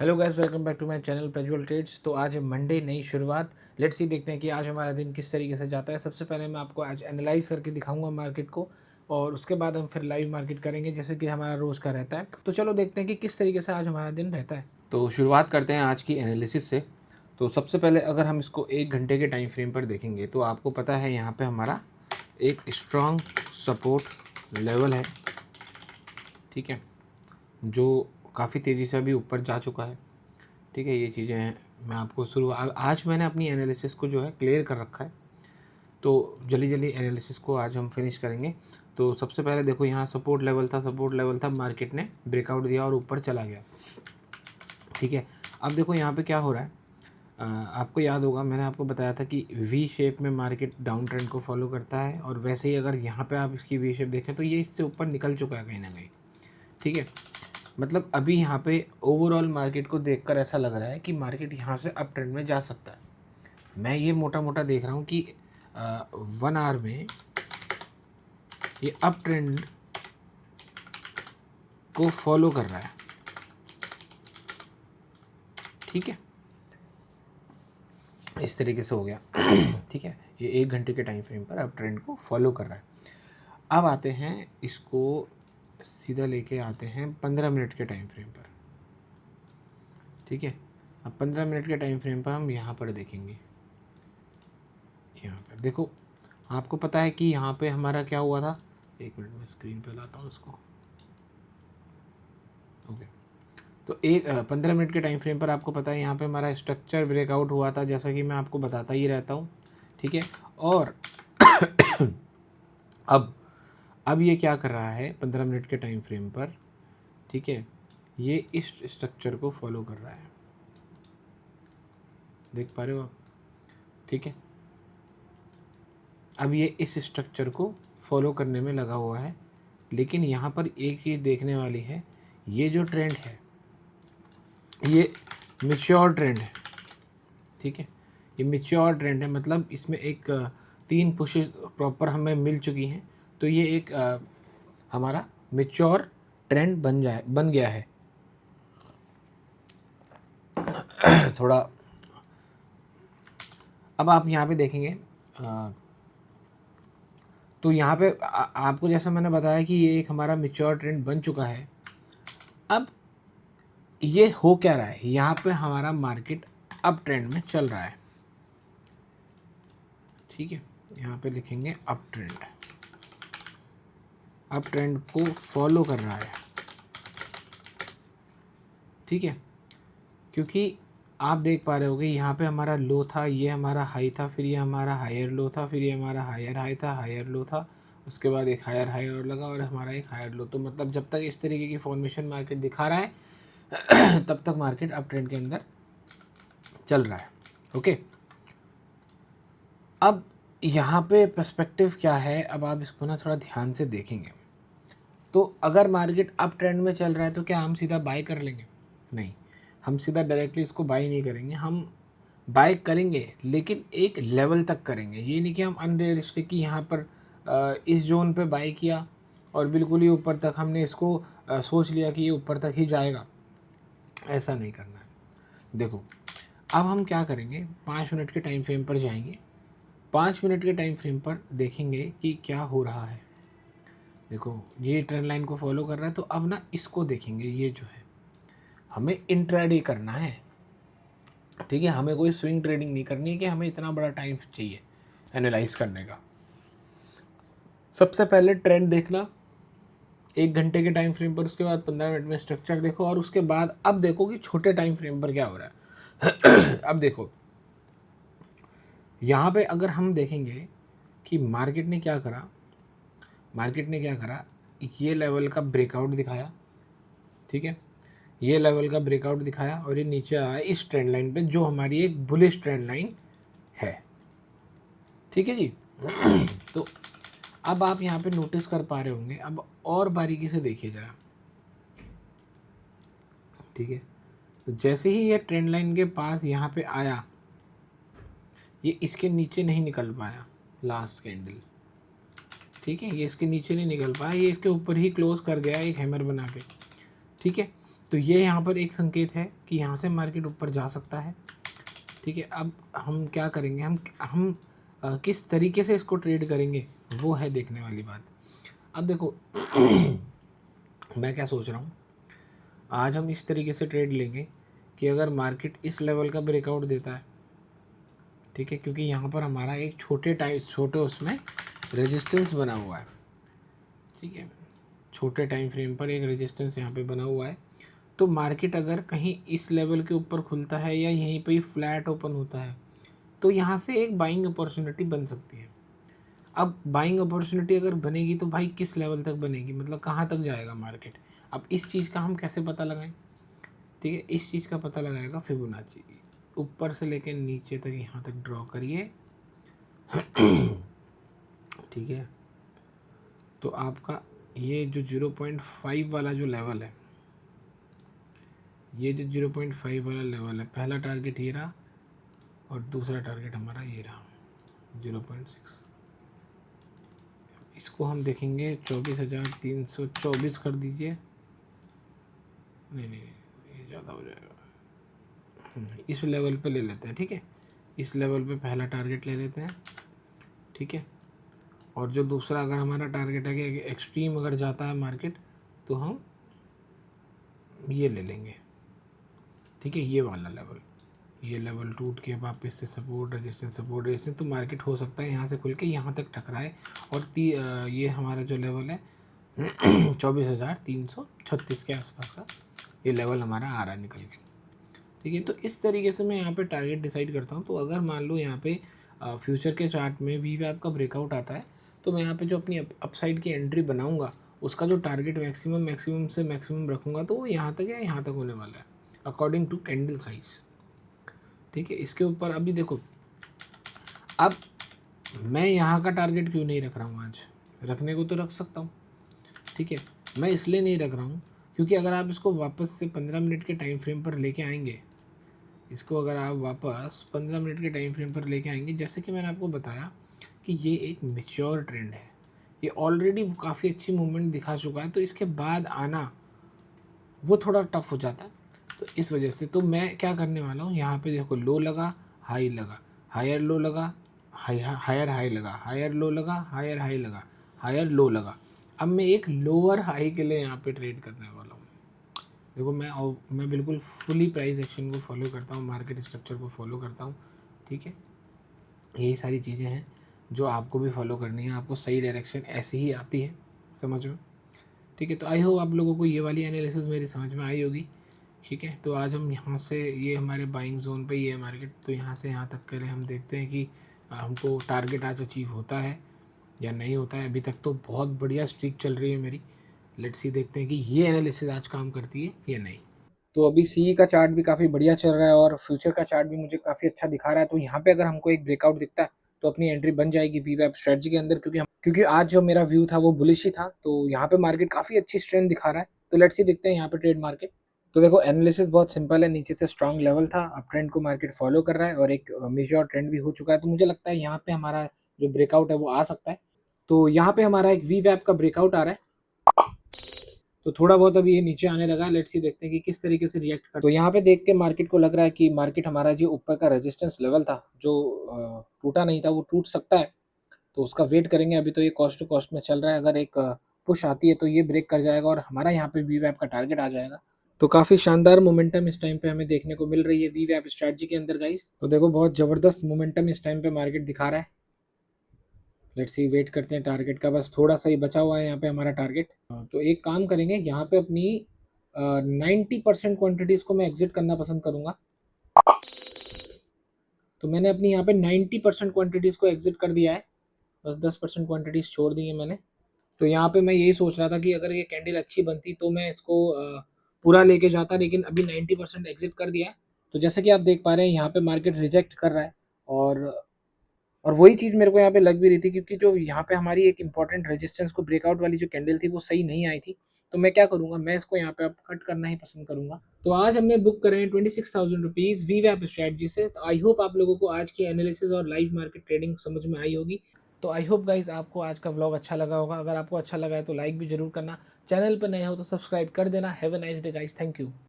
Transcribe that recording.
Hello guys, welcome back to my channel पेजुअल ट्रेड्स। तो आज है मंडे, नई शुरुआत। लेट्स सी देखते हैं कि आज हमारा दिन किस तरीके से जाता है। सबसे पहले मैं आपको आज एनालाइज करके दिखाऊंगा मार्केट को, और उसके बाद हम फिर लाइव मार्केट करेंगे जैसे कि हमारा रोज़ का रहता है। तो चलो देखते हैं कि किस तरीके से आज हमारा दिन रहता है। तो शुरुआत करते हैं आज की एनालिसिस से। तो सबसे पहले अगर हम इसको 1 घंटे के टाइम फ्रेम पर देखेंगे तो आपको पता है यहाँ पर हमारा एक स्ट्रॉन्ग सपोर्ट लेवल है, ठीक है, जो काफ़ी तेज़ी से अभी ऊपर जा चुका है। ठीक है, ये चीज़ें हैं। मैं आपको आज मैंने अपनी एनालिसिस को जो है क्लियर कर रखा है, तो जल्दी जल्दी एनालिसिस को आज हम फिनिश करेंगे। तो सबसे पहले देखो, यहाँ सपोर्ट लेवल था, मार्केट ने ब्रेकआउट दिया और ऊपर चला गया। ठीक है, अब देखो यहाँ पे क्या हो रहा है। आपको याद होगा, मैंने आपको बताया था कि वी शेप में मार्केट डाउन ट्रेंड को फॉलो करता है, और वैसे ही अगर यहाँ पे आप इसकी वी शेप देखें तो ये इससे ऊपर निकल चुका है कहीं ना कहीं। ठीक है, मतलब अभी यहाँ पे ओवरऑल मार्केट को देखकर ऐसा लग रहा है कि मार्केट यहाँ से अप ट्रेंड में जा सकता है। मैं ये मोटा मोटा देख रहा हूँ कि 1 आवर में ये अप ट्रेंड को फॉलो कर रहा है। ठीक है, इस तरीके से हो गया। ठीक है, ये 1 घंटे के टाइम फ्रेम पर अप ट्रेंड को फॉलो कर रहा है। अब आते हैं, इसको सीधा लेके आते हैं 15 मिनट के टाइम फ्रेम पर। ठीक है, अब 15 मिनट के टाइम फ्रेम पर हम यहाँ पर देखेंगे। यहाँ पर देखो, आपको पता है कि यहाँ पे हमारा क्या हुआ था। 1 मिनट में स्क्रीन पे लाता हूँ इसको। ओके, तो 15 मिनट के टाइम फ्रेम पर आपको पता है यहाँ पे हमारा स्ट्रक्चर ब्रेकआउट हुआ था, जैसा कि मैं आपको बताता ही रहता हूँ। ठीक है, और अब ये क्या कर रहा है 15 मिनट के टाइम फ्रेम पर। ठीक है, ये इस स्ट्रक्चर को फॉलो कर रहा है, देख पा रहे हो आप। ठीक है, अब ये इस स्ट्रक्चर को फॉलो करने में लगा हुआ है, लेकिन यहाँ पर एक चीज़ देखने वाली है। ये जो ट्रेंड है ये मैच्योर ट्रेंड है। ठीक है, ये मैच्योर ट्रेंड है, मतलब इसमें एक 3 पुशेस प्रॉपर हमें मिल चुकी हैं। तो ये एक हमारा मैच्योर ट्रेंड बन गया है। थोड़ा अब आप यहाँ पे देखेंगे, तो यहाँ पे आपको जैसा मैंने बताया कि ये एक हमारा मैच्योर ट्रेंड बन चुका है। अब ये हो क्या रहा है, यहाँ पे हमारा मार्केट अप ट्रेंड में चल रहा है। ठीक है, यहाँ पे लिखेंगे अप ट्रेंड को फॉलो कर रहा है। ठीक है, क्योंकि आप देख पा रहे होगे यहाँ पे हमारा लो था, ये हमारा हाई था, फिर ये हमारा हायर लो था, फिर ये हमारा हायर हाई था, हायर लो था, उसके बाद एक हायर हाई और लगा, और हमारा एक हायर लो। तो मतलब जब तक इस तरीके की फॉर्मेशन मार्केट दिखा रहा है तब तक मार्केट अप ट्रेंड के अंदर चल रहा है। ओके, अब यहाँ पे पर्सपेक्टिव क्या है, अब आप इसको ना थोड़ा ध्यान से देखेंगे तो अगर मार्केट अप ट्रेंड में चल रहा है तो क्या हम सीधा बाय कर लेंगे? नहीं, हम सीधा डायरेक्टली इसको बाय नहीं करेंगे। हम बाय करेंगे लेकिन एक लेवल तक करेंगे। ये नहीं कि हम अनरियलिस्टिक कि यहाँ पर इस जोन पे बाय किया और बिल्कुल ही ऊपर तक हमने इसको सोच लिया कि ये ऊपर तक ही जाएगा। ऐसा नहीं करना है। देखो, अब हम क्या करेंगे, 5 मिनट के टाइम फ्रेम पर जाएंगे। 5 मिनट के टाइम फ्रेम पर देखेंगे कि क्या हो रहा है। देखो, ये ट्रेंड लाइन को फॉलो कर रहा है, तो अब ना इसको देखेंगे। ये जो है, हमें इंट्राडे करना है। ठीक है, हमें कोई स्विंग ट्रेडिंग नहीं करनी है कि हमें इतना बड़ा टाइम चाहिए एनालाइज करने का। सबसे पहले ट्रेंड देखना 1 घंटे के टाइम फ्रेम पर, उसके बाद 15 मिनट में स्ट्रक्चर देखो, और उसके बाद अब देखो कि छोटे टाइम फ्रेम पर क्या हो रहा है। अब देखो, यहाँ पे अगर हम देखेंगे कि मार्केट ने क्या करा, ये लेवल का ब्रेकआउट दिखाया। ठीक है, ये लेवल का ब्रेकआउट दिखाया और ये नीचे आया इस ट्रेंड लाइन पे, जो हमारी एक बुलिश ट्रेंड लाइन है। ठीक है जी। तो अब आप यहाँ पे नोटिस कर पा रहे होंगे, अब और बारीकी से देखिए ज़रा। ठीक है, तो जैसे ही ये ट्रेंड लाइन के पास यहाँ पे आया, ये इसके नीचे नहीं निकल पाया लास्ट कैंडल। ठीक है, ये इसके नीचे नहीं निकल पाया, ये इसके ऊपर ही क्लोज कर गया एक हैमर बना के। ठीक है, तो ये यहाँ पर एक संकेत है कि यहाँ से मार्केट ऊपर जा सकता है। ठीक है, अब हम क्या करेंगे, हम किस तरीके से इसको ट्रेड करेंगे वो है देखने वाली बात। अब देखो मैं क्या सोच रहा हूँ, आज हम इस तरीके से ट्रेड लेंगे कि अगर मार्केट इस लेवल का ब्रेकआउट देता है, ठीक है, क्योंकि यहाँ पर हमारा एक छोटे उसमें रेजिस्टेंस बना हुआ है, ठीक है, छोटे टाइम फ्रेम पर एक रेजिस्टेंस यहाँ पे बना हुआ है। तो मार्केट अगर कहीं इस लेवल के ऊपर खुलता है या यहीं पे ही फ्लैट ओपन होता है तो यहाँ से एक बाइंग अपॉर्चुनिटी बन सकती है। अब बाइंग अपॉर्चुनिटी अगर बनेगी तो भाई किस लेवल तक बनेगी, मतलब कहाँ तक जाएगा मार्केट। अब इस चीज़ का हम कैसे पता लगाएं, ठीक है, इस चीज़ का पता लगाएगा फिबोनाची। ऊपर से लेकर नीचे तक यहाँ तक ड्रॉ करिए, ठीक है। तो आपका ये जो 0.5 वाला जो लेवल है, ये जो 0.5 वाला लेवल है, पहला टारगेट ये रहा और दूसरा टारगेट हमारा ये रहा 0.6। इसको हम देखेंगे 24,324 कर दीजिए, नहीं नहीं ये ज़्यादा हो जाएगा, इस लेवल पे ले लेते हैं, ठीक है, इस लेवल पे पहला टारगेट ले लेते हैं, ठीक है। और जो दूसरा अगर हमारा टारगेट है कि एक्सट्रीम अगर जाता है मार्केट तो हम ये ले लेंगे, ठीक है, ये वाला लेवल, ये लेवल टूट के वापस से सपोर्ट रेजिस्टेंस तो मार्केट हो सकता है यहाँ से खुल के यहाँ तक टकराए और ये हमारा जो लेवल है 24,336 के आसपास का ये लेवल हमारा आ रहा है निकल के, ठीक है। तो इस तरीके से मैं यहाँ पे टारगेट डिसाइड करता हूँ। तो अगर मान लो यहाँ पे फ्यूचर के चार्ट में वी वैप का ब्रेकआउट आता है तो मैं यहाँ पे जो अपनी अपसाइड की एंट्री बनाऊँगा उसका जो टारगेट मैक्सिमम से मैक्सिमम रखूँगा तो वो यहाँ तक या यहाँ तक होने वाला है अकॉर्डिंग टू कैंडल साइज, ठीक है। इसके ऊपर अभी देखो, अब मैं यहाँ का टारगेट क्यों नहीं रख रहा हूँ, आज रखने को तो रख सकता हूँ, ठीक है। मैं इसलिए नहीं रख रहा हूँ क्योंकि अगर आप इसको वापस से 15 मिनट के टाइम फ्रेम पर लेके आएंगे, इसको अगर आप वापस 15 मिनट के टाइम फ्रेम पर लेके आएंगे, जैसे कि मैंने आपको बताया कि ये एक मैच्योर ट्रेंड है, ये ऑलरेडी काफ़ी अच्छी मूवमेंट दिखा चुका है, तो इसके बाद आना वो थोड़ा टफ हो जाता है। तो इस वजह से तो मैं क्या करने वाला हूँ, यहाँ पे देखो लो लगा, हाई लगा, हायर लो लगा, हायर हाई लगा, हायर लो लगा, हायर हाई लगा, हायर लो लगा। अब मैं एक लोअर हाई के लिए यहाँ पे ट्रेड करने वाला हूँ। देखो मैं बिल्कुल फुली प्राइस एक्शन को फॉलो करता हूँ, मार्केट स्ट्रक्चर को फॉलो करता हूँ, ठीक है। यही सारी चीज़ें हैं जो आपको भी फॉलो करनी है, आपको सही डायरेक्शन ऐसी ही आती है समझ में, ठीक है। तो आई होप आप लोगों को ये वाली एनालिसिस मेरी समझ में आई होगी, ठीक है। तो आज हम यहाँ से, ये हमारे बाइंग जोन पे ही है मार्केट, तो यहाँ से यहाँ तक के लिए हम देखते हैं कि हमको टारगेट आज अचीव होता है या नहीं होता है। अभी तक तो बहुत बढ़िया स्ट्रीक चल रही है मेरी, लेट्स सी देखते हैं कि ये एनालिसिस आज काम करती है या नहीं। तो अभी सी का चार्ट भी काफ़ी बढ़िया चल रहा है और फ्यूचर का चार्ट भी मुझे काफ़ी अच्छा दिखा रहा है। तो यहाँ पे अगर हमको एक ब्रेकआउट दिखता है तो अपनी एंट्री बन जाएगी वीवैप स्ट्रेटजी के अंदर, क्योंकि आज जो मेरा व्यू था वो बुलिश ही था। तो यहाँ पे मार्केट काफ़ी अच्छी स्ट्रेंथ दिखा रहा है, तो लेट्स सी देखते हैं यहाँ पे ट्रेड मार्केट। तो देखो एनालिसिस बहुत सिंपल है, नीचे से स्ट्रॉन्ग लेवल था, अब ट्रेंड को मार्केट फॉलो कर रहा है और एक मेजर ट्रेंड भी हो चुका है। तो मुझे लगता है यहाँ पे हमारा जो ब्रेकआउट है वो आ सकता है। तो यहाँ पे हमारा एक वीवैप का ब्रेकआउट आ रहा है, तो थोड़ा बहुत अभी ये नीचे आने लगा है, लेट्स सी देखते हैं कि किस तरीके से रिएक्ट कर। तो यहाँ पे देख के मार्केट को लग रहा है कि मार्केट हमारा जो ऊपर का रेजिस्टेंस लेवल था जो टूटा नहीं था वो टूट सकता है, तो उसका वेट करेंगे। अभी तो ये कॉस्ट टू कॉस्ट में चल रहा है, अगर एक पुश आती है तो ये ब्रेक कर जाएगा और हमारा यहाँ पे वी वैप का टारगेट आ जाएगा। तो काफ़ी शानदार मोमेंटम इस टाइम पे हमें देखने को मिल रही है वी वैप स्ट्रैटेजी के अंदर गाइस। तो देखो बहुत ज़बरदस्त मोमेंटम इस टाइम पे मार्केट दिखा रहा है, लेट्स सी वेट करते हैं टारगेट का, बस थोड़ा सा ही बचा हुआ है यहाँ पे हमारा टारगेट। तो एक काम करेंगे, यहाँ पे अपनी 90% क्वान्टिटीज़ को मैं एग्जिट करना पसंद करूँगा। तो मैंने अपनी यहाँ पे 90% क्वान्टिटीज़ को एग्जिट कर दिया है, बस 10% क्वान्टिटीज़ छोड़ दी है मैंने। तो यहाँ पे मैं यही सोच रहा था कि अगर ये कैंडल अच्छी बनती तो मैं इसको पूरा लेके जाता, लेकिन अभी 90% एग्जिट कर दिया है। तो जैसे कि आप देख पा रहे हैं यहाँ पे मार्केट रिजेक्ट कर रहा है और वही चीज़ मेरे को यहाँ पे लग भी रही थी, क्योंकि जो यहाँ पे हमारी एक इंपॉर्टेंट रेजिस्टेंस को ब्रेकआउट वाली जो कैंडल थी वो सही नहीं आई थी। तो मैं क्या करूँगा, मैं इसको यहाँ पे अब कट करना ही पसंद करूँगा। तो आज हमने बुक करे हैं 26,000 रुपीज़ वी वैप स्ट्रैटेजी से। तो आई होप आप लोगों को आज की एनालिसिस और लाइव मार्केट ट्रेडिंग समझ में आई होगी। तो आई होप गाइज़ आपको आज का व्लॉग अच्छा लगा होगा। अगर आपको अच्छा लगा है तो लाइक भी ज़रूर करना, चैनल पर नए हो तो सब्सक्राइब कर देना। Have a nice day guys, thank you.